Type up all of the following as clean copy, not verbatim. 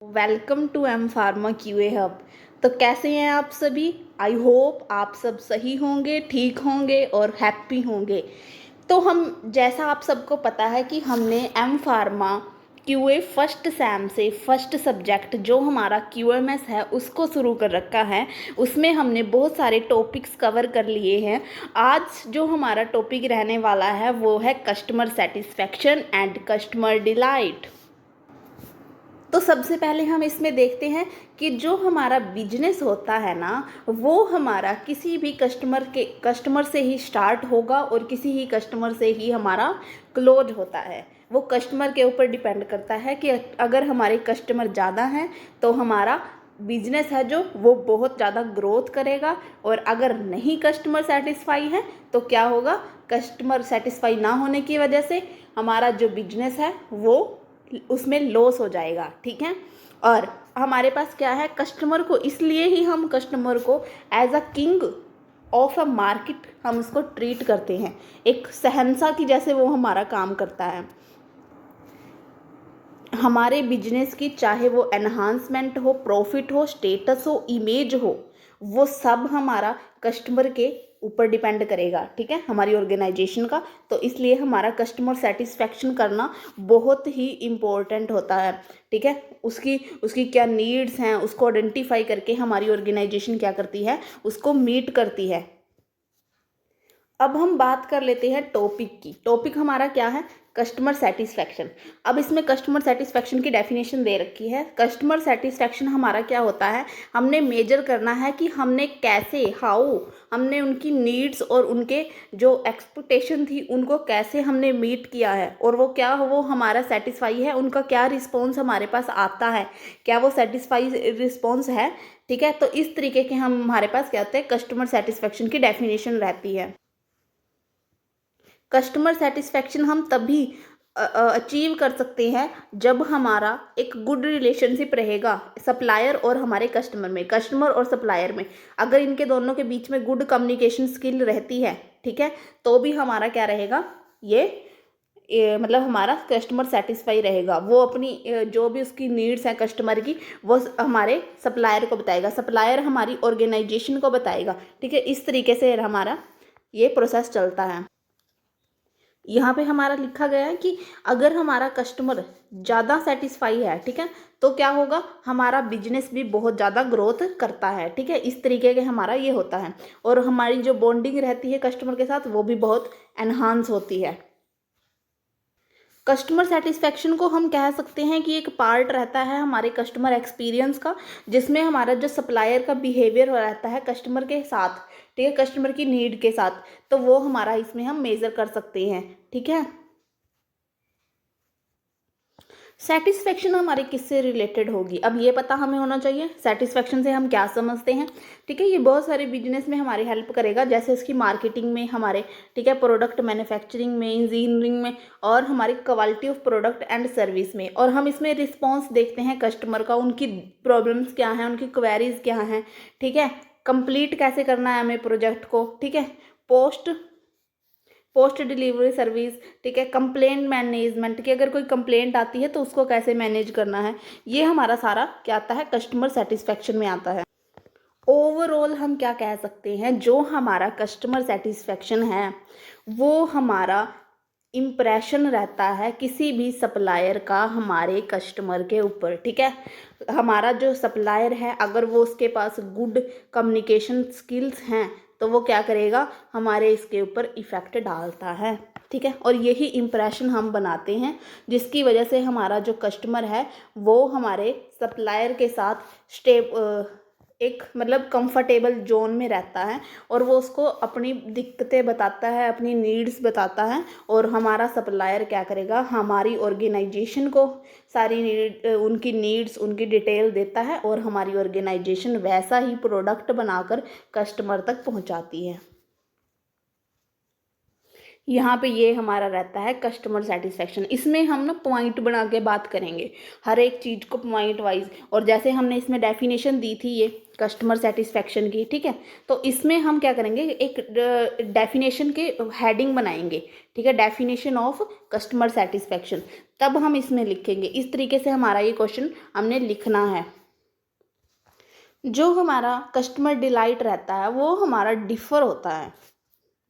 Welcome to M pharma QA hub. तो कैसे हैं आप सभी? आई होप आप सब सही होंगे, ठीक होंगे और हैप्पी होंगे। तो हम जैसा आप सबको पता है कि हमने M pharma QA first sem से फर्स्ट सब्जेक्ट जो हमारा क्यूएमएस है उसको शुरू कर रखा है। उसमें हमने बहुत सारे टॉपिक्स कवर कर लिए हैं। आज जो हमारा टॉपिक रहने वाला है वो है customer satisfaction and customer delight. तो सबसे पहले हम इसमें देखते हैं कि जो हमारा बिजनेस होता है ना, वो हमारा किसी भी कस्टमर से ही स्टार्ट होगा और किसी ही कस्टमर से ही हमारा क्लोज होता है। वो कस्टमर के ऊपर डिपेंड करता है कि अगर हमारे कस्टमर ज़्यादा हैं तो हमारा बिजनेस है जो वो बहुत ज़्यादा ग्रोथ करेगा, और अगर नहीं कस्टमर सेटिस्फाई है तो क्या होगा? कस्टमर सेटिस्फाई ना होने की वजह से हमारा जो बिजनेस है वो उसमें लॉस हो जाएगा। ठीक है। और हमारे पास क्या है, कस्टमर को, इसलिए ही हम कस्टमर को as a king of a market हम उसको ट्रीट करते हैं। एक शहंशाह की जैसे वो हमारा काम करता है। हमारे बिजनेस की चाहे वो एनहांसमेंट हो, प्रॉफिट हो, स्टेटस हो, इमेज हो, वो सब हमारा कस्टमर के ऊपर डिपेंड करेगा। ठीक है, हमारी ऑर्गेनाइजेशन का। तो इसलिए हमारा कस्टमर सेटिस्फैक्शन करना बहुत ही इम्पोर्टेंट होता है। ठीक है, उसकी उसकी क्या नीड्स हैं उसको आइडेंटिफाई करके हमारी ऑर्गेनाइजेशन क्या करती है, उसको मीट करती है। अब हम बात कर लेते हैं टॉपिक की। टॉपिक हमारा क्या है? Customer satisfaction. अब इसमें कस्टमर सेटिस्फैक्शन की डेफिनेशन दे रखी है। कस्टमर सेटिस्फैक्शन हमारा क्या होता है? हमने मेजर करना है कि हमने कैसे, हाउ हमने उनकी नीड्स और उनके जो एक्सपेक्टेशन थी उनको कैसे हमने मीट किया है, और वो क्या, वो हमारा सेटिस्फाई है, उनका क्या रिस्पॉन्स हमारे पास आता है, क्या वो सेटिस्फाई रिस्पॉन्स है। ठीक है, तो इस तरीके के हम, हमारे पास क्या होता है, कस्टमर सेटिस्फैक्शन की डेफिनेशन रहती है। कस्टमर सेटिस्फैक्शन हम तभी अचीव कर सकते हैं जब हमारा एक गुड रिलेशनशिप रहेगा सप्लायर और हमारे कस्टमर में, कस्टमर और सप्लायर में। अगर इनके दोनों के बीच में गुड कम्युनिकेशन स्किल रहती है, ठीक है, तो भी हमारा क्या रहेगा, ये मतलब हमारा कस्टमर सेटिस्फाई रहेगा। वो अपनी जो भी उसकी नीड्स हैं कस्टमर की, वो हमारे सप्लायर को बताएगा, सप्लायर हमारी ऑर्गेनाइजेशन को बताएगा। ठीक है, इस तरीके से हमारा ये प्रोसेस चलता है। यहाँ पे हमारा लिखा गया है कि अगर हमारा कस्टमर ज़्यादा सेटिस्फाई है, ठीक है, तो क्या होगा, हमारा बिजनेस भी बहुत ज़्यादा ग्रोथ करता है। ठीक है, इस तरीके के हमारा ये होता है, और हमारी जो बॉन्डिंग रहती है कस्टमर के साथ वो भी बहुत एनहांस होती है। कस्टमर सेटिस्फैक्शन को हम कह सकते हैं कि एक पार्ट रहता है हमारे कस्टमर एक्सपीरियंस का, जिसमें हमारा जो सप्लायर का बिहेवियर रहता है कस्टमर के साथ, ठीक है, कस्टमर की नीड के साथ, तो वो हमारा इसमें हम मेज़र कर सकते हैं। ठीक है, सेटिस्फेक्शन हमारे किससे रिलेटेड होगी, अब ये पता हमें होना चाहिए सेटिस्फेक्शन से हम क्या समझते हैं। ठीक है, ये बहुत सारे बिजनेस में हमारी हेल्प करेगा, जैसे इसकी मार्केटिंग में हमारे, ठीक है, प्रोडक्ट मैन्युफैक्चरिंग में, इंजीनियरिंग में, और हमारी quality of product and service में। और हम इसमें रिस्पॉन्स देखते हैं कस्टमर का, उनकी प्रॉब्लम्स क्या हैं, उनकी क्वेरीज क्या हैं, ठीक है, कंप्लीट कैसे करना है हमें प्रोजेक्ट को, ठीक है, पोस्ट पोस्ट डिलीवरी सर्विस, ठीक है, कंप्लेंट मैनेजमेंट की, अगर कोई कंप्लेंट आती है तो उसको कैसे मैनेज करना है, ये हमारा सारा क्या आता है, कस्टमर सेटिस्फेक्शन में आता है। ओवरऑल हम क्या कह सकते हैं, जो हमारा कस्टमर सेटिस्फेक्शन है वो हमारा इम्प्रेशन रहता है किसी भी सप्लायर का हमारे कस्टमर के ऊपर। ठीक है, हमारा जो सप्लायर है अगर वो, उसके पास गुड कम्युनिकेशन स्किल्स हैं तो वो क्या करेगा, हमारे इसके ऊपर इफ़ेक्ट डालता है। ठीक है, और यही इम्प्रेशन हम बनाते हैं, जिसकी वजह से हमारा जो कस्टमर है वो हमारे सप्लायर के साथ एक मतलब कंफर्टेबल जोन में रहता है, और वो उसको अपनी दिक्कतें बताता है, अपनी नीड्स बताता है, और हमारा सप्लायर क्या करेगा, हमारी ऑर्गेनाइजेशन को सारी उनकी नीड्स, उनकी डिटेल देता है, और हमारी ऑर्गेनाइजेशन वैसा ही प्रोडक्ट बनाकर कस्टमर तक पहुंचाती है। यहाँ पे ये हमारा रहता है कस्टमर सेटिस्फेक्शन। इसमें हम ना पॉइंट बना के बात करेंगे हर एक चीज़ को पॉइंट वाइज, और जैसे हमने इसमें डेफिनेशन दी थी ये कस्टमर सेटिस्फेक्शन की, ठीक है, तो इसमें हम क्या करेंगे, एक डेफिनेशन के हेडिंग बनाएंगे, ठीक है, डेफिनेशन ऑफ कस्टमर सेटिस्फेक्शन, तब हम इसमें लिखेंगे। इस तरीके से हमारा ये क्वेश्चन हमने लिखना है। जो हमारा कस्टमर डिलाइट रहता है वो हमारा डिफ़र होता है,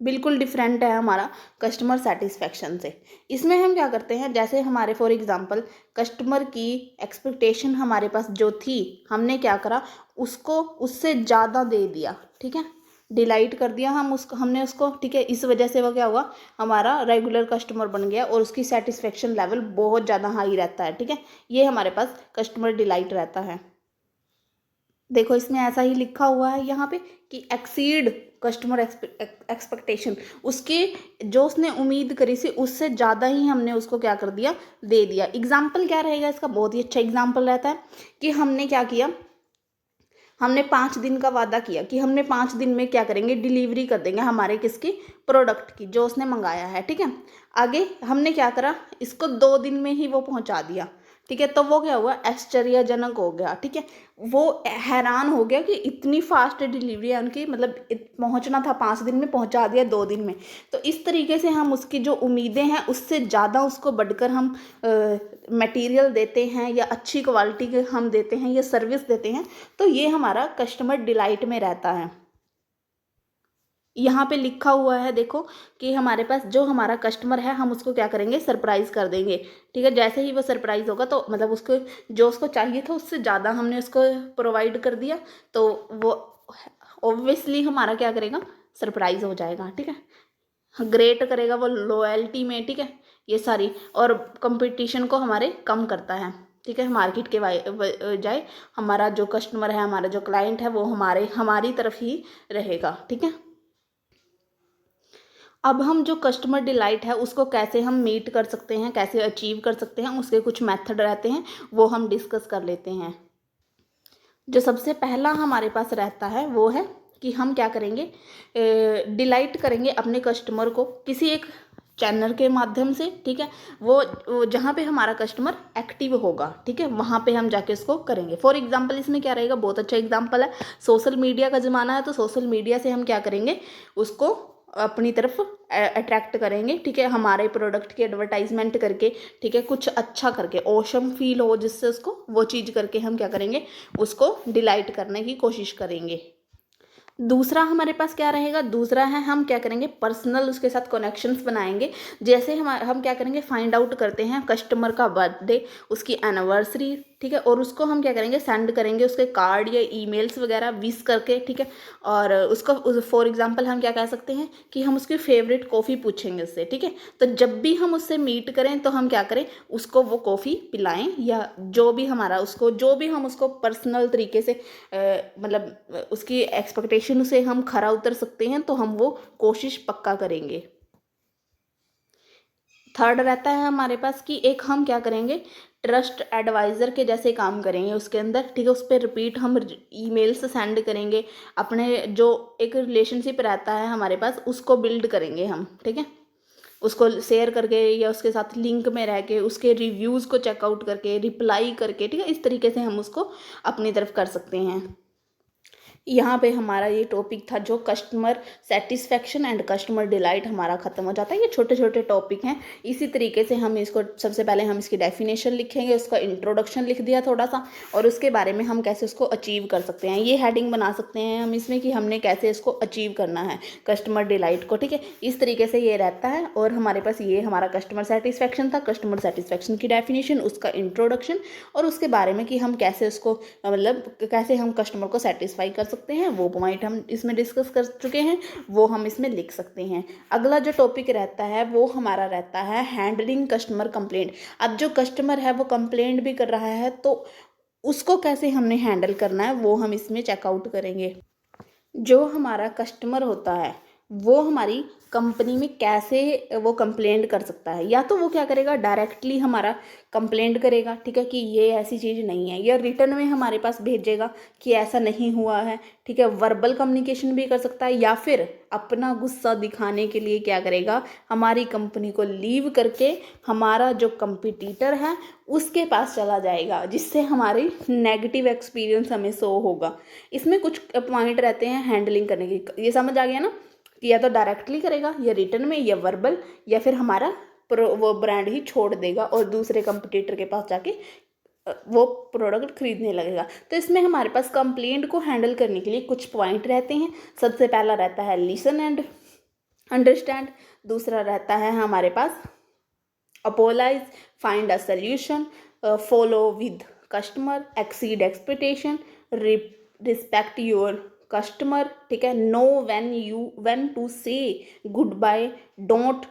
बिल्कुल डिफरेंट है हमारा कस्टमर सेटिस्फेक्शन से। इसमें हम क्या करते हैं, जैसे हमारे फॉर एग्जांपल कस्टमर की एक्सपेक्टेशन हमारे पास जो थी, हमने क्या करा, उसको उससे ज़्यादा दे दिया, ठीक है, डिलाइट कर दिया हमने उसको, ठीक है। इस वजह से वो क्या हुआ, हमारा रेगुलर कस्टमर बन गया और उसकी सेटिस्फेक्शन लेवल बहुत ज़्यादा हाई रहता है, ठीक है। ये हमारे पास कस्टमर डिलाइट रहता है। देखो इसमें ऐसा ही लिखा हुआ है यहाँ पे कि एक्सीड कस्टमर एक्सपेक्टेशन, उसके जो उसने उम्मीद करी थी उससे ज़्यादा ही हमने उसको क्या कर दिया, दे दिया। एग्जाम्पल क्या रहेगा इसका, बहुत ही अच्छा एग्जाम्पल रहता है कि हमने क्या किया, हमने 5 दिन का वादा किया कि हमने 5 दिन में क्या करेंगे, डिलीवरी कर देंगे हमारे किसकी, प्रोडक्ट की, जो उसने मंगाया है, ठीक है। आगे हमने क्या करा, इसको 2 दिन में ही वो पहुंचा दिया, ठीक है। तो वो क्या हुआ, आश्चर्यजनक हो गया, ठीक है। वो हैरान हो गया कि इतनी फास्ट डिलीवरी है उनकी, मतलब पहुंचना था 5 दिन में, पहुंचा दिया 2 दिन में। तो इस तरीके से हम उसकी जो उम्मीदें हैं उससे ज़्यादा उसको बढ़कर हम मटेरियल देते हैं या अच्छी क्वालिटी के हम देते हैं या सर्विस देते हैं, तो ये हमारा कस्टमर डिलाइट में रहता है। यहाँ पे लिखा हुआ है देखो कि हमारे पास जो हमारा कस्टमर है हम उसको क्या करेंगे, सरप्राइज कर देंगे, ठीक है। जैसे ही वो सरप्राइज होगा तो मतलब उसको जो उसको चाहिए था उससे ज़्यादा हमने उसको प्रोवाइड कर दिया, तो वो ऑब्वियसली हमारा क्या करेगा, सरप्राइज हो जाएगा, ठीक है। ग्रेट करेगा वो लॉयल्टी में, ठीक है, ये सारी, और कंपटीशन को हमारे कम करता है, ठीक है। मार्केट के बजाय हमारा जो कस्टमर है, हमारा जो क्लाइंट है वो हमारी तरफ ही रहेगा, ठीक है। अब हम जो कस्टमर डिलाइट है उसको कैसे हम मीट कर सकते हैं, कैसे अचीव कर सकते हैं, उसके कुछ मेथड रहते हैं, वो हम डिस्कस कर लेते हैं। जो सबसे पहला हमारे पास रहता है वो है कि हम क्या करेंगे, डिलाइट करेंगे अपने कस्टमर को किसी एक चैनल के माध्यम से, ठीक है। वो जहाँ पे हमारा कस्टमर एक्टिव होगा, ठीक है, वहाँ पे हम जाके उसको करेंगे। फॉर एग्जांपल इसमें क्या रहेगा, बहुत अच्छा एग्जांपल है, सोशल मीडिया का ज़माना है, तो सोशल मीडिया से हम क्या करेंगे, उसको अपनी तरफ अट्रैक्ट करेंगे, ठीक है, हमारे प्रोडक्ट की एडवर्टाइजमेंट करके, ठीक है, कुछ अच्छा करके, ऑसम फील हो जिससे उसको, वो चीज़ करके हम क्या करेंगे, उसको डिलाइट करने की कोशिश करेंगे। दूसरा हमारे पास क्या रहेगा, दूसरा है हम क्या करेंगे, पर्सनल उसके साथ कनेक्शंस बनाएंगे। जैसे हम क्या करेंगे, फाइंड आउट करते हैं कस्टमर का बर्थडे, उसकी एनिवर्सरी, ठीक है, और उसको हम क्या करेंगे, सेंड करेंगे उसके कार्ड या ईमेल्स वगैरह विश करके, ठीक है। और उसको फॉर एग्जांपल हम क्या कह सकते हैं कि हम उसकी फेवरेट कॉफ़ी पूछेंगे उससे, ठीक है। तो जब भी हम उससे मीट करें तो हम क्या करें, उसको वो कॉफ़ी पिलाएं, या जो भी हमारा उसको, जो भी हम उसको पर्सनल तरीके से मतलब उसकी एक्सपेक्टेशन से हम खरा उतर सकते हैं तो हम वो कोशिश पक्का करेंगे। थर्ड रहता है हमारे पास कि एक हम क्या करेंगे, ट्रस्ट एडवाइज़र के जैसे काम करेंगे उसके अंदर, ठीक है। उस पर रिपीट हम ईमेल्स सेंड करेंगे, अपने जो एक रिलेशनशिप रहता है हमारे पास उसको बिल्ड करेंगे हम, ठीक है, उसको शेयर करके या उसके साथ लिंक में रह के, उसके रिव्यूज़ को चेकआउट करके, रिप्लाई करके, ठीक है। इस तरीके से हम उसको अपनी तरफ कर सकते हैं। यहाँ पे हमारा ये टॉपिक था जो customer satisfaction and customer delight हमारा ख़त्म हो जाता है। ये छोटे छोटे टॉपिक हैं। इसी तरीके से हम इसको, सबसे पहले हम इसकी डेफिनेशन लिखेंगे, उसका इंट्रोडक्शन लिख दिया थोड़ा सा, और उसके बारे में हम कैसे उसको अचीव कर सकते हैं, ये हेडिंग बना सकते हैं हम इसमें कि हमने कैसे इसको अचीव करना है कस्टमर डिलाइट को, ठीक है। इस तरीके से ये रहता है। और हमारे पास ये हमारा कस्टमर सेटिस्फेक्शन था, कस्टमर सेटिस्फेक्शन की डेफिनेशन, उसका इंट्रोडक्शन, और उसके बारे में कि हम कैसे उसको, मतलब कैसे हम कस्टमर को सेटिस्फाई कर सकते हैं, वो पॉइंट हम इसमें डिस्कस कर चुके हैं, वो हम इसमें लिख सकते हैं। अगला जो टॉपिक रहता है वो हमारा रहता है हैंडलिंग कस्टमर कंप्लेंट। अब जो कस्टमर है वो कंप्लेंट भी कर रहा है तो उसको कैसे हमने हैंडल करना है वो हम इसमें चेकआउट करेंगे। जो हमारा कस्टमर होता है वो हमारी कंपनी में कैसे वो कंप्लेंट कर सकता है। या तो वो क्या करेगा, डायरेक्टली हमारा कंप्लेंट करेगा, ठीक है, कि ये ऐसी चीज़ नहीं है, या रिटर्न में हमारे पास भेजेगा कि ऐसा नहीं हुआ है, ठीक है। वर्बल कम्युनिकेशन भी कर सकता है, या फिर अपना गुस्सा दिखाने के लिए क्या करेगा, हमारी कंपनी को लीव करके हमारा जो कंपटीटर है उसके पास चला जाएगा, जिससे हमारी नेगेटिव एक्सपीरियंस हमें शो होगा। इसमें कुछ पॉइंट रहते हैं हैंडलिंग करने के, ये समझ आ गया ना, कि या तो डायरेक्टली करेगा, या रिटर्न में, या वर्बल, या फिर हमारा वो ब्रांड ही छोड़ देगा और दूसरे कंपटीटर के पास जाके वो प्रोडक्ट खरीदने लगेगा। तो इसमें हमारे पास कंप्लेंट को हैंडल करने के लिए कुछ पॉइंट रहते हैं। सबसे पहला रहता है लिसन एंड अंडरस्टैंड, दूसरा रहता है हमारे पास apologize, find a solution, follow with customer, exceed expectation, respect your customer, ठीक है, know when to say goodbye, don't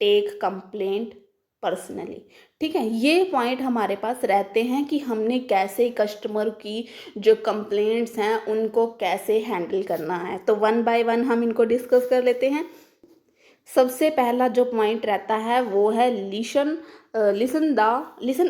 take complaint personally, ठीक है। ये पॉइंट हमारे पास रहते हैं कि हमने कैसे कस्टमर की जो कंप्लेंट्स हैं उनको कैसे हैंडल करना है। तो वन बाय वन हम इनको डिस्कस कर लेते हैं। सबसे पहला जो पॉइंट रहता है वो है लिसन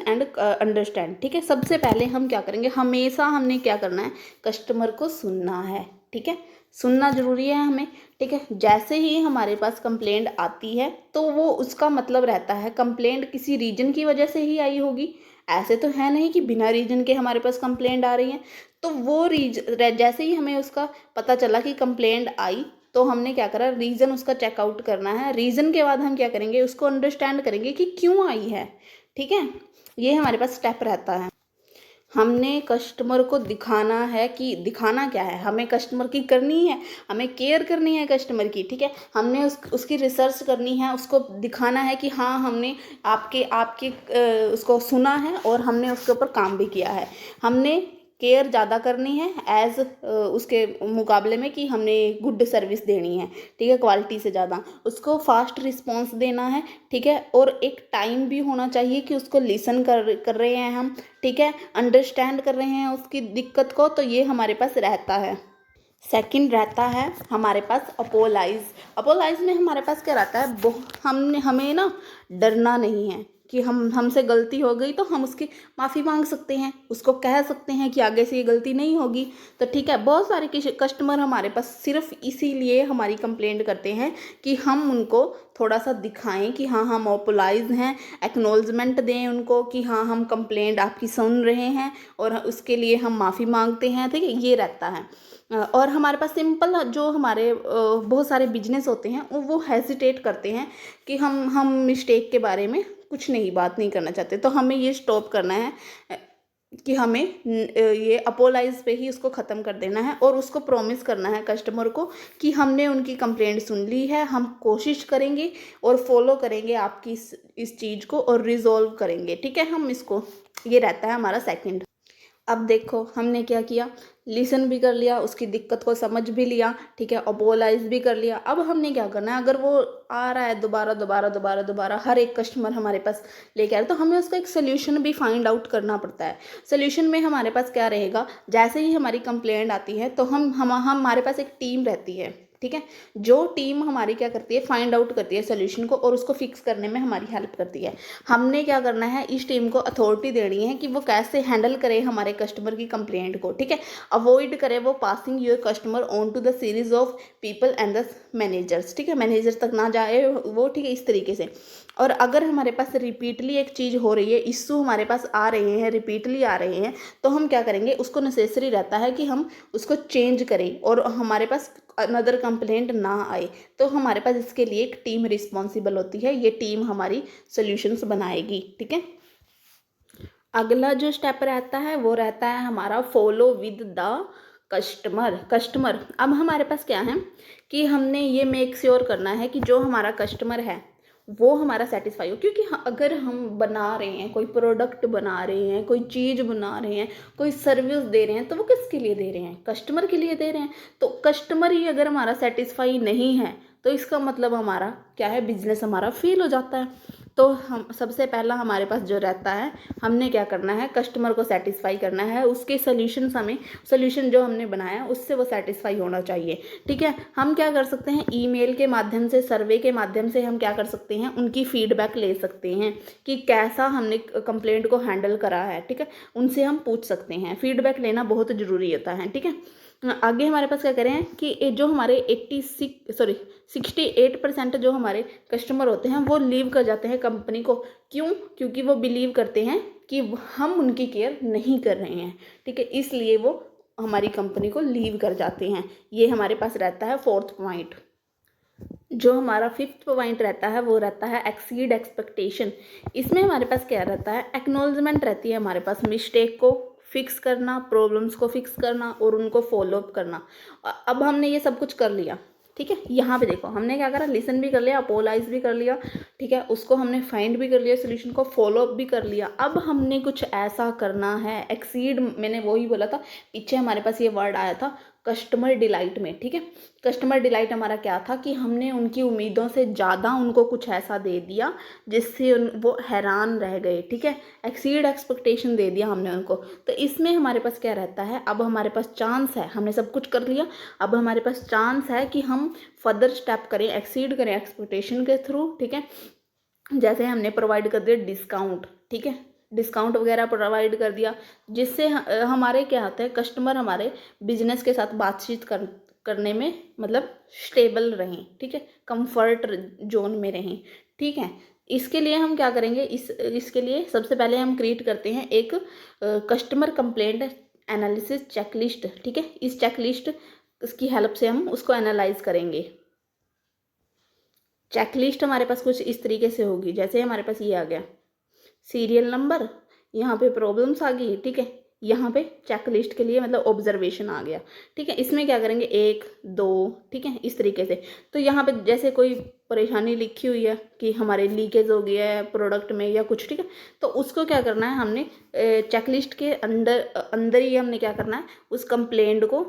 एंड अंडरस्टैंड, ठीक है। सबसे पहले हम क्या करेंगे, हमेशा हमने क्या करना है, कस्टमर को सुनना है, ठीक है, सुनना जरूरी है हमें, ठीक है। जैसे ही हमारे पास कंप्लेंट आती है तो वो उसका मतलब रहता है कंप्लेंट किसी रीजन की वजह से ही आई होगी। ऐसे तो है नहीं कि बिना रीजन के हमारे पास कंप्लेंट आ रही है। तो वो जैसे ही हमें उसका पता चला कि कंप्लेंट आई, तो हमने क्या करा, रीज़न उसका चेकआउट करना है। रीज़न के बाद हम क्या करेंगे, उसको अंडरस्टैंड करेंगे कि क्यों आई है, ठीक है। ये हमारे पास स्टेप रहता है। हमने कस्टमर को दिखाना है कि दिखाना क्या है, हमें कस्टमर की करनी है, हमें केयर करनी है कस्टमर की, ठीक है। हमने उसकी रिसर्च करनी है, उसको दिखाना है कि हाँ हमने आपके उसको सुना है और हमने उसके ऊपर काम भी किया है। हमने केयर ज़्यादा करनी है एज उसके मुकाबले में कि हमने गुड सर्विस देनी है, ठीक है, क्वालिटी से ज़्यादा उसको फास्ट रिस्पॉन्स देना है, ठीक है। और एक टाइम भी होना चाहिए कि उसको लिसन कर रहे हैं हम, ठीक है, अंडरस्टैंड कर रहे हैं उसकी दिक्कत को। तो ये हमारे पास रहता है। सेकंड रहता है हमारे पास अपोलाइज में हमारे पास क्या रहता है, हमें ना डरना नहीं है कि हमसे गलती हो गई तो हम उसकी माफ़ी मांग सकते हैं, उसको कह सकते हैं कि आगे से ये गलती नहीं होगी। तो ठीक है, बहुत सारे कस्टमर हमारे पास सिर्फ इसीलिए हमारी कंप्लेंट करते हैं कि हम उनको थोड़ा सा दिखाएं कि हाँ हम अपोलाइज हैं, एक्नॉलेजमेंट दें उनको कि हाँ हम कंप्लेंट आपकी सुन रहे हैं और उसके लिए हम माफ़ी मांगते हैं, ठीक है, ये रहता है। और हमारे पास सिंपल जो हमारे बहुत सारे बिजनेस होते हैं वो हेजिटेट करते हैं कि हम मिस्टेक के बारे में कुछ नहीं बात नहीं करना चाहते। तो हमें ये स्टॉप करना है कि हमें ये अपोलाइज पे ही उसको ख़त्म कर देना है और उसको प्रॉमिस करना है कस्टमर को कि हमने उनकी कंप्लेंट सुन ली है, हम कोशिश करेंगे और फॉलो करेंगे आपकी इस चीज़ को और रिजॉल्व करेंगे, ठीक है। हम इसको, ये रहता है हमारा सेकंड। अब देखो हमने क्या किया, लिसन भी कर लिया, उसकी दिक्कत को समझ भी लिया, ठीक है, अपोलाइज भी कर लिया। अब हमने क्या करना है, अगर वो आ रहा है दोबारा हर एक कस्टमर हमारे पास लेके आ रहा है, तो हमें उसका एक सोल्यूशन भी फाइंड आउट करना पड़ता है। सोल्यूशन में हमारे पास क्या रहेगा, जैसे ही हमारी कंप्लेंट आती है तो हमारे पास एक टीम रहती है, ठीक है, जो टीम हमारी क्या करती है, फाइंड आउट करती है सोल्यूशन को और उसको फिक्स करने में हमारी हेल्प करती है। हमने क्या करना है, इस टीम को अथॉरिटी देनी है कि वो कैसे हैंडल करे हमारे कस्टमर की कंप्लेंट को, ठीक है। अवॉइड करे वो passing your customer on to the series of people and the managers, ठीक है, मैनेजर तक ना जाए वो, ठीक है, इस तरीके से। और अगर हमारे पास रिपीटली एक चीज़ हो रही है, इश्यू हमारे पास आ रहे हैं, रिपीटली आ रहे हैं, तो हम क्या करेंगे, उसको नेसेसरी रहता है कि हम उसको चेंज करें और हमारे पास अनदर कंप्लेंट ना आए। तो हमारे पास इसके लिए एक टीम रिस्पॉन्सिबल होती है, ये टीम हमारी सॉल्यूशंस बनाएगी, ठीक है। अगला जो स्टेप रहता है वो रहता है हमारा फॉलो विद द कस्टमर। अब हमारे पास क्या है कि हमने ये मेक श्योर करना है कि जो हमारा कस्टमर है वो हमारा सेटिस्फाई हो, क्योंकि अगर हम बना रहे हैं, कोई प्रोडक्ट बना रहे हैं, कोई चीज़ बना रहे हैं, कोई सर्विस दे रहे हैं, तो वो किसके लिए दे रहे हैं, कस्टमर के लिए दे रहे हैं। तो कस्टमर ही अगर हमारा सेटिस्फाई नहीं है तो इसका मतलब हमारा क्या है, बिजनेस हमारा फेल हो जाता है। तो हम सबसे पहला हमारे पास जो रहता है, हमने क्या करना है, कस्टमर को सेटिस्फाई करना है, उसके सोल्यूशन जो हमने बनाया उससे वो सेटिस्फाई होना चाहिए। ठीक है, हम क्या कर सकते हैं, ईमेल के माध्यम से, सर्वे के माध्यम से हम क्या कर सकते हैं, उनकी फीडबैक ले सकते हैं कि कैसा हमने कंप्लेंट को हैंडल करा है। ठीक है, उनसे हम पूछ सकते हैं, फीडबैक लेना बहुत ज़रूरी होता है। ठीक है, आगे हमारे पास क्या करें कि जो हमारे 68% जो हमारे कस्टमर होते हैं वो लीव कर जाते हैं कंपनी को। क्यों? क्योंकि वो बिलीव करते हैं कि हम उनकी केयर नहीं कर रहे हैं। ठीक है, इसलिए वो हमारी कंपनी को लीव कर जाते हैं। ये हमारे पास रहता है 4th पॉइंट। जो हमारा 5th पॉइंट रहता है वो रहता है एक्सीड एक्सपेक्टेशन। इसमें हमारे पास क्या रहता है, एक्नॉलेजमेंट रहती है हमारे पास, मिस्टेक को फिक्स करना, प्रॉब्लम्स को फिक्स करना और उनको फॉलो अप करना। अब हमने ये सब कुछ कर लिया। ठीक है, यहाँ पे देखो हमने क्या करा, लिसन भी कर लिया, अपोलाइज भी कर लिया। ठीक है, उसको हमने फाइंड भी कर लिया, सोल्यूशन को फॉलो अप भी कर लिया। अब हमने कुछ ऐसा करना है, एक्सीड, मैंने वही बोला था, पीछे हमारे पास ये वर्ड आया था कस्टमर डिलाइट में। ठीक है, कस्टमर डिलाइट हमारा क्या था कि हमने उनकी उम्मीदों से ज़्यादा उनको कुछ ऐसा दे दिया जिससे वो हैरान रह गए। ठीक है, एक्सीड एक्सपेक्टेशन दे दिया हमने उनको। तो इसमें हमारे पास क्या रहता है, अब हमारे पास चांस है, हमने सब कुछ कर लिया, अब हमारे पास चांस है कि हम फर्दर स्टेप करें, एक्सीड करें एक्सपेक्टेशन के थ्रू। ठीक है, जैसे हमने प्रोवाइड कर दिया डिस्काउंट। ठीक है, डिस्काउंट वगैरह प्रोवाइड कर दिया, जिससे हमारे क्या होता है, कस्टमर हमारे बिजनेस के साथ बातचीत करने में मतलब स्टेबल रहें। ठीक है, कंफर्ट जोन में रहें। ठीक है, इसके लिए हम क्या करेंगे, इसके लिए सबसे पहले हम क्रिएट करते हैं एक कस्टमर कंप्लेंट एनालिसिस चेकलिस्ट। ठीक है, इस चेकलिस्ट की हेल्प से हम उसको एनालाइज करेंगे। चेकलिस्ट हमारे पास कुछ इस तरीके से होगी, जैसे हमारे पास ये आ गया सीरियल नंबर, यहाँ पे प्रॉब्लम्स आ गई। ठीक है, यहाँ पे चेकलिस्ट के लिए मतलब ऑब्जर्वेशन आ गया। ठीक है, इसमें क्या करेंगे 1 2, ठीक है, इस तरीके से। तो यहाँ पे जैसे कोई परेशानी लिखी हुई है कि हमारे लीकेज हो गया है प्रोडक्ट में या कुछ। ठीक है, तो उसको क्या करना है, हमने चेकलिस्ट के अंदर अंदर ही हमने क्या करना है, उस कंप्लेंट को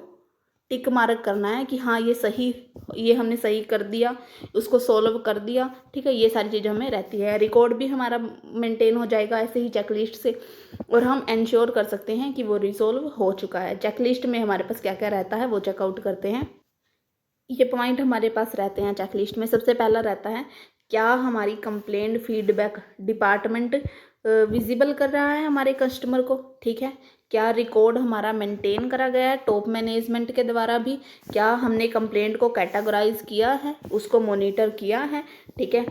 टिक मार्क करना है कि हाँ ये सही, ये हमने सही कर दिया, उसको सॉल्व कर दिया। ठीक है, ये सारी चीज़ें हमें रहती है, रिकॉर्ड भी हमारा मेंटेन हो जाएगा ऐसे ही चेकलिस्ट से, और हम इंश्योर कर सकते हैं कि वो रिजॉल्व हो चुका है। चेकलिस्ट में हमारे पास क्या क्या रहता है वो चेकआउट करते हैं। ये पॉइंट हमारे पास रहते हैं चेकलिस्ट में। सबसे पहला रहता है, क्या हमारी कंप्लेंट फीडबैक डिपार्टमेंट विजिबल कर रहा है हमारे कस्टमर को। ठीक है, क्या रिकॉर्ड हमारा मेंटेन करा गया है टॉप मैनेजमेंट के द्वारा भी, क्या हमने कंप्लेंट को कैटेगराइज किया है, उसको मॉनिटर किया है। ठीक है,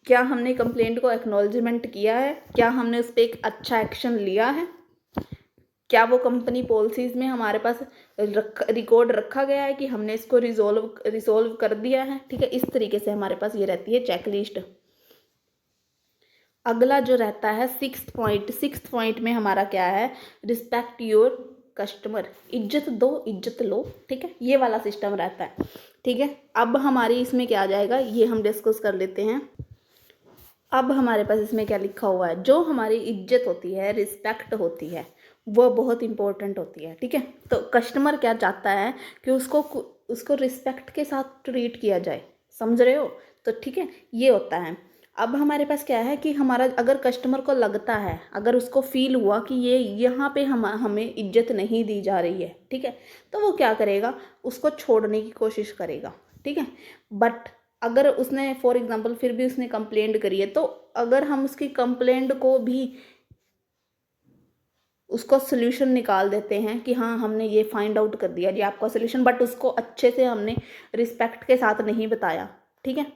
क्या हमने कंप्लेंट को एक्नॉलेजमेंट किया है, क्या हमने उस पर एक अच्छा एक्शन लिया है, क्या वो कंपनी पॉलिसीज़ में हमारे पास रिकॉर्ड रखा गया है कि हमने इसको रिजोल्व कर दिया है। ठीक है, इस तरीके से हमारे पास ये रहती है चेकलिस्ट। अगला जो रहता है 6th पॉइंट में हमारा क्या है, रिस्पेक्ट योर कस्टमर, इज्जत दो इज्जत लो। ठीक है, ये वाला सिस्टम रहता है। ठीक है, अब हमारी इसमें क्या आ जाएगा, ये हम डिस्कस कर लेते हैं। अब हमारे पास इसमें क्या लिखा हुआ है, जो हमारी इज्जत होती है, रिस्पेक्ट होती है, वो बहुत इंपॉर्टेंट होती है। ठीक है, तो कस्टमर क्या चाहता है कि उसको रिस्पेक्ट के साथ ट्रीट किया जाए, समझ रहे हो। तो ठीक है, ये होता है। अब हमारे पास क्या है कि हमारा अगर कस्टमर को लगता है, अगर उसको फील हुआ कि ये यहाँ पे हमें इज्जत नहीं दी जा रही है, ठीक है, तो वो क्या करेगा, उसको छोड़ने की कोशिश करेगा। ठीक है, बट अगर उसने फॉर एग्जांपल फिर भी उसने कंप्लेंट करी है, तो अगर हम उसकी कंप्लेंट को भी उसको सोल्यूशन निकाल देते हैं कि हाँ हमने ये फाइंड आउट कर दिया जी आपका सोल्यूशन, बट उसको अच्छे से हमने रिस्पेक्ट के साथ नहीं बताया। ठीक है,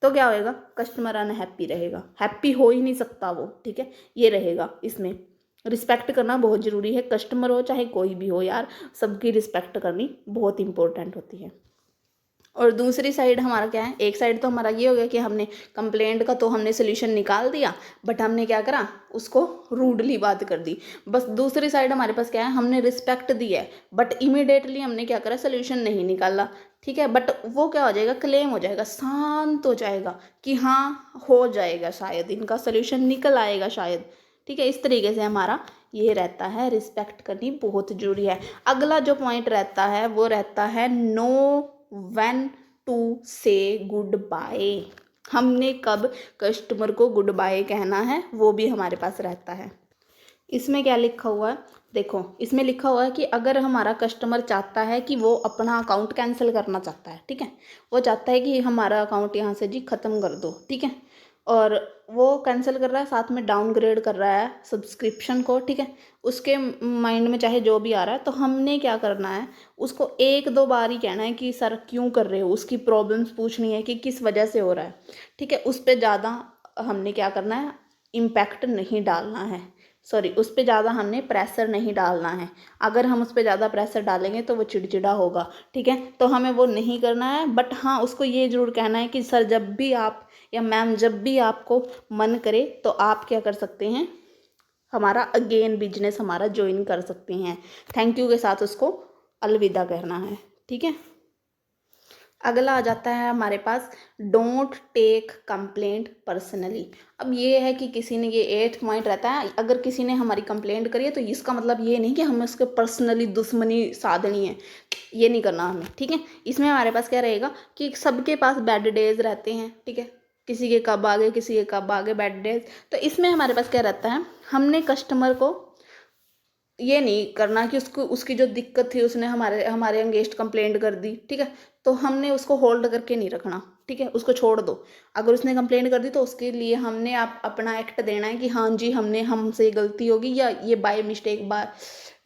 तो क्या होएगा, कस्टमर अनहैप्पी रहेगा, हैप्पी हो ही नहीं सकता वो। ठीक है, ये रहेगा। इसमें रिस्पेक्ट करना बहुत ज़रूरी है, कस्टमर हो चाहे कोई भी हो यार, सबकी रिस्पेक्ट करनी बहुत इंपॉर्टेंट होती है। और दूसरी साइड हमारा क्या है, एक साइड तो हमारा ये हो गया कि हमने कंप्लेंट का तो हमने सोल्यूशन निकाल दिया, बट हमने क्या करा, उसको रूडली बात कर दी। बस दूसरी साइड हमारे पास क्या है, हमने रिस्पेक्ट दी है, बट इमीडिएटली हमने क्या करा, सोल्यूशन नहीं निकाला। ठीक है, बट वो क्या हो जाएगा, क्लेम हो जाएगा, शांत हो जाएगा कि हाँ हो जाएगा, शायद इनका सोल्यूशन निकल आएगा शायद। ठीक है, इस तरीके से हमारा ये रहता है, रिस्पेक्ट करनी बहुत ज़रूरी है। अगला जो पॉइंट रहता है वो रहता है know when to say good bye. हमने कब कस्टमर को गुड बाय कहना है वो भी हमारे पास रहता है। इसमें क्या लिखा हुआ है, देखो इसमें लिखा हुआ है कि अगर हमारा कस्टमर चाहता है कि वो अपना अकाउंट कैंसिल करना चाहता है, ठीक है, वो चाहता है कि हमारा अकाउंट यहाँ से जी ख़त्म कर दो, ठीक है, और वो कैंसिल कर रहा है, साथ में डाउनग्रेड कर रहा है सब्सक्रिप्शन को, ठीक है, उसके माइंड में चाहे जो भी आ रहा है, तो हमने क्या करना है, उसको एक दो बार ही कहना है कि सर क्यों कर रहे हो, उसकी प्रॉब्लम्स पूछनी है कि किस वजह से हो रहा है, ठीक है, उस पर ज़्यादा हमने क्या करना है, इम्पैक्ट नहीं डालना है, सॉरी उस पर ज़्यादा हमने प्रेशर नहीं डालना है। अगर हम उस पर ज़्यादा प्रेशर डालेंगे तो वो चिड़चिड़ा होगा, ठीक है, तो हमें वो नहीं करना है। बट हाँ, उसको ये ज़रूर कहना है कि सर जब भी आप या मैम जब भी आपको मन करे तो आप क्या कर सकते हैं, हमारा अगेन बिजनेस हमारा ज्वाइन कर सकते हैं। थैंक यू के साथ उसको अलविदा कहना है, ठीक है। अगला आ जाता है हमारे पास, डोंट टेक कंप्लेंट पर्सनली। अब ये है कि किसी ने, ये 8th पॉइंट रहता है, अगर किसी ने हमारी कंप्लेंट करी है तो इसका मतलब ये नहीं कि हमें उसके पर्सनली दुश्मनी साधनी है, ये नहीं करना हमें, ठीक है। इसमें हमारे पास क्या रहेगा कि सबके पास बैड डेज रहते हैं, ठीक है, किसी के कब आगे किसी के कब आगे बैड डेज। तो इसमें हमारे पास क्या रहता है, हमने कस्टमर को ये नहीं करना कि उसको उसकी जो दिक्कत थी उसने हमारे अगेंस्ट कंप्लेंट कर दी, ठीक है, तो हमने उसको होल्ड करके नहीं रखना, ठीक है, उसको छोड़ दो। अगर उसने कंप्लेंट कर दी तो उसके लिए हमने आप अपना एक्ट देना है कि हाँ जी हमसे गलती होगी या ये बाय मिस्टेक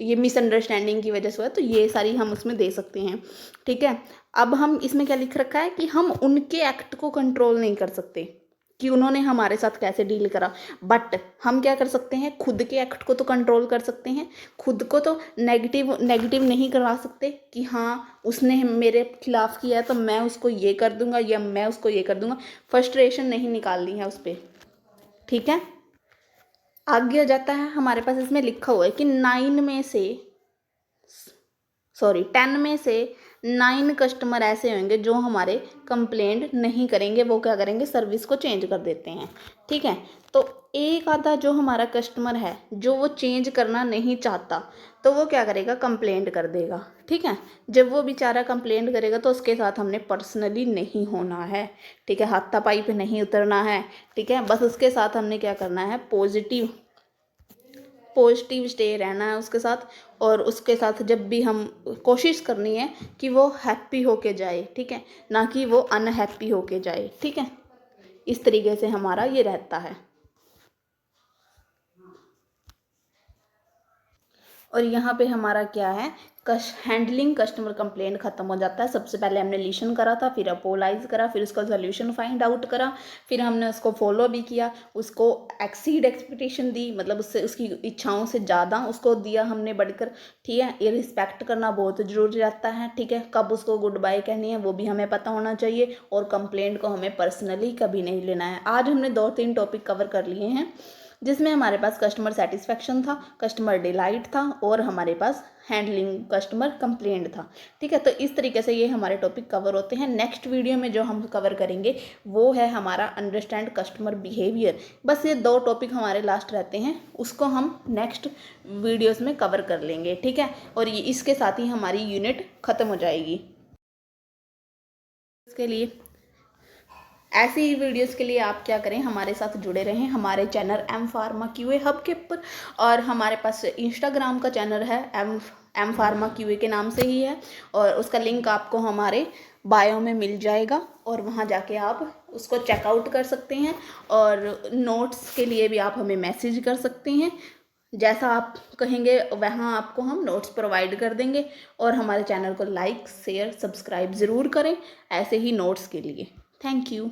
ये मिसअंडरस्टैंडिंग की वजह से हुआ, तो ये सारी हम उसमें दे सकते हैं, ठीक है। अब हम इसमें क्या लिख रखा है कि हम उनके एक्ट को कंट्रोल नहीं कर सकते कि उन्होंने हमारे साथ कैसे डील करा, बट हम क्या कर सकते हैं, खुद के एक्ट को तो कंट्रोल कर सकते हैं, खुद को तो नेगेटिव नेगेटिव नहीं करा सकते कि हाँ उसने मेरे खिलाफ किया है तो मैं उसको ये कर दूंगा या मैं उसको ये कर दूंगा, फ्रस्ट्रेशन नहीं निकालनी है उस पर, ठीक है। आगे आ जाता है हमारे पास, इसमें लिखा हुआ है कि 10 में से 9 कस्टमर ऐसे होंगे जो हमारे कंप्लेंट नहीं करेंगे, वो क्या करेंगे, सर्विस को चेंज कर देते हैं, ठीक है। तो एक आधा जो हमारा कस्टमर है जो वो चेंज करना नहीं चाहता, तो वो क्या करेगा, कंप्लेंट कर देगा, ठीक है। जब वो बेचारा कंप्लेंट करेगा तो उसके साथ हमने पर्सनली नहीं होना है, ठीक है, हाथापाई पे नहीं उतरना है, ठीक है, बस उसके साथ हमने क्या करना है, पॉजिटिव स्टे रहना है उसके साथ, और उसके साथ जब भी हम कोशिश करनी है कि वो हैप्पी होके जाए, ठीक है, ना कि वो अनहैप्पी होके जाए, ठीक है। इस तरीके से हमारा ये रहता है। और यहाँ पे हमारा क्या है, हैंडलिंग कस्टमर कंप्लेंट खत्म हो जाता है। सबसे पहले हमने लिसन करा था, फिर अपोलाइज करा, फिर उसका सोल्यूशन फाइंड आउट करा, फिर हमने उसको फॉलो भी किया, उसको एक्सीड एक्सपेक्टेशन दी, मतलब उससे उसकी इच्छाओं से ज़्यादा उसको दिया हमने बढ़कर, ठीक है। ये रिस्पेक्ट करना बहुत ज़रूरी रहता है, ठीक है, कब उसको गुड बाय कहनी है वो भी हमें पता होना चाहिए, और कंप्लेंट को हमें पर्सनली कभी नहीं लेना है। आज हमने 2-3 टॉपिक कवर कर लिए हैं, जिसमें हमारे पास कस्टमर सेटिस्फेक्शन था, कस्टमर डिलाइट था, और हमारे पास हैंडलिंग कस्टमर कंप्लेंट था, ठीक है। तो इस तरीके से ये हमारे टॉपिक कवर होते हैं। नेक्स्ट वीडियो में जो हम कवर करेंगे वो है हमारा अंडरस्टैंड कस्टमर बिहेवियर। बस ये 2 टॉपिक हमारे लास्ट रहते हैं, उसको हम नेक्स्ट वीडियोस में कवर कर लेंगे, ठीक है, और ये इसके साथ ही हमारी यूनिट ख़त्म हो जाएगी। इसके लिए ऐसी ही वीडियोस के लिए आप क्या करें, हमारे साथ जुड़े रहें हमारे channel M pharma QA hub के ऊपर, और हमारे पास इंस्टाग्राम का चैनल है एम फार्मा क्यूए के नाम से ही है, और उसका लिंक आपको हमारे बायो में मिल जाएगा, और वहाँ जाके आप उसको चेकआउट कर सकते हैं, और नोट्स के लिए भी आप हमें मैसेज कर सकते हैं, जैसा आप कहेंगे वहाँ आपको हम नोट्स प्रोवाइड कर देंगे। और हमारे चैनल को लाइक शेयर सब्सक्राइब ज़रूर करें ऐसे ही नोट्स के लिए। Thank you.